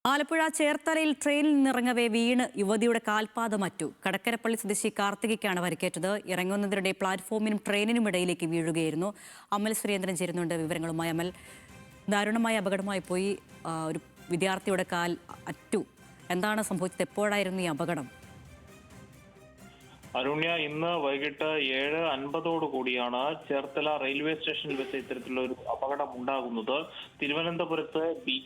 ആലപ്പുഴ ചേർത്തലയിൽ ട്രെയിനിൽ നിന്നിറങ്ങവേ വീണ് യുവതിയുടെ കാൽപാദമറ്റു. കടക്കരപ്പള്ളി സ്വദേശി കാർത്തികയ്ക്കാണ് പരിക്കേറ്റത്. ഇറങ്ങുന്നതിനിടെ പ്ലാറ്റ്ഫോമിനും ട്രെയിനിനും ഇടയിലേക്ക് വീഴുകയായിരുന്നു. അമൽ സുരേന്ദ്രൻ ചേരുന്നുണ്ട് വിവരങ്ങളുമായി. അമൽ, ദാരുണമായ അപകടമായി പോയി. ഒരു വിദ്യാർത്ഥിയുടെ കാൽ അറ്റു. എന്താണ് സംഭവിച്ചത്? എപ്പോഴായിരുന്നു ഈ അപകടം? അരുണ്യ, ഇന്ന് വൈകിട്ട് 7:50 കൂടിയാണ് ചേർത്തല റെയിൽവേ സ്റ്റേഷനിൽ വെച്ച് ഇത്തരത്തിലുള്ള ഒരു അപകടം ഉണ്ടാകുന്നത്. തിരുവനന്തപുരത്ത്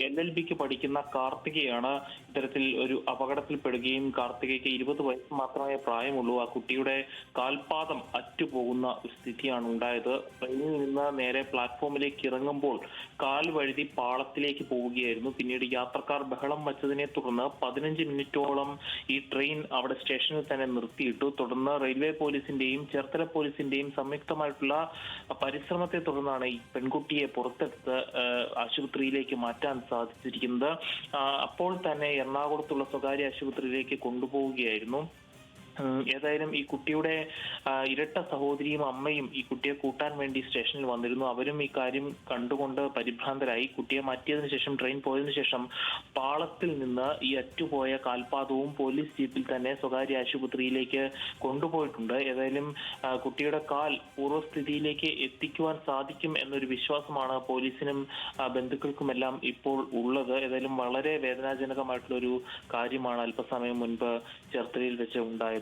LLBക്ക് പഠിക്കുന്ന കാർത്തികയാണ് ഇത്തരത്തിൽ ഒരു അപകടത്തിൽപ്പെടുകയും കാർത്തികയ്ക്ക് 20 വയസ്സ് മാത്രമേ പ്രായമുള്ളൂ. ആ കുട്ടിയുടെ കാൽപാദം അറ്റുപോകുന്ന ഒരു സ്ഥിതിയാണ് ഉണ്ടായത്. ട്രെയിനിൽ നിന്ന് നേരെ പ്ലാറ്റ്ഫോമിലേക്ക് ഇറങ്ങുമ്പോൾ കാൽ വഴുതി പാളത്തിലേക്ക് പോവുകയായിരുന്നു. പിന്നീട് യാത്രക്കാർ ബഹളം വച്ചതിനെ തുടർന്ന് 15 മിനിറ്റോളം ഈ ട്രെയിൻ അവിടെ സ്റ്റേഷനിൽ തന്നെ നിർത്തിയിട്ടു. തുടർന്ന് റെയിൽവേ പോലീസിന്റെയും ചേർത്തല പോലീസിന്റെയും സംയുക്തമായിട്ടുള്ള പരിശ്രമത്തെ തുടർന്നാണ് ഈ പെൺകുട്ടിയെ പുറത്തെടുത്ത് ആശുപത്രിയിലേക്ക് മാറ്റാൻ സാധിച്ചിരിക്കുന്നത്. അപ്പോൾ തന്നെ എറണാകുളത്തുള്ള സ്വകാര്യ ആശുപത്രിയിലേക്ക് കൊണ്ടുപോവുകയായിരുന്നു. ഏതായാലും ഈ കുട്ടിയുടെ ഇരട്ട സഹോദരിയും അമ്മയും ഈ കുട്ടിയെ കൂട്ടാൻ വേണ്ടി സ്റ്റേഷനിൽ വന്നിരുന്നു. അവരും ഈ കാര്യം കണ്ടുകൊണ്ട് പരിഭ്രാന്തരായി. കുട്ടിയെ മാറ്റിയതിനു ശേഷം, ട്രെയിൻ പോയതിനു ശേഷം പാളത്തിൽ നിന്ന് ഈ അറ്റുപോയ കാൽപാദവും പോലീസ് ജീപ്പിൽ തന്നെ സ്വകാര്യ ആശുപത്രിയിലേക്ക് കൊണ്ടുപോയിട്ടുണ്ട്. ഏതായാലും കുട്ടിയുടെ കാൽ പൂർവ്വസ്ഥിതിയിലേക്ക് എത്തിക്കുവാൻ സാധിക്കും എന്നൊരു വിശ്വാസമാണ് പോലീസിനും ബന്ധുക്കൾക്കുമെല്ലാം ഇപ്പോൾ ഉള്ളത്. ഏതായാലും വളരെ വേദനാജനകമായിട്ടുള്ള ഒരു കാര്യമാണ് അല്പസമയം മുൻപ് ചേർത്തലയിൽ വെച്ച് ഉണ്ടായത്.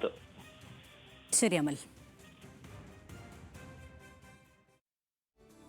ശരി അമൽ.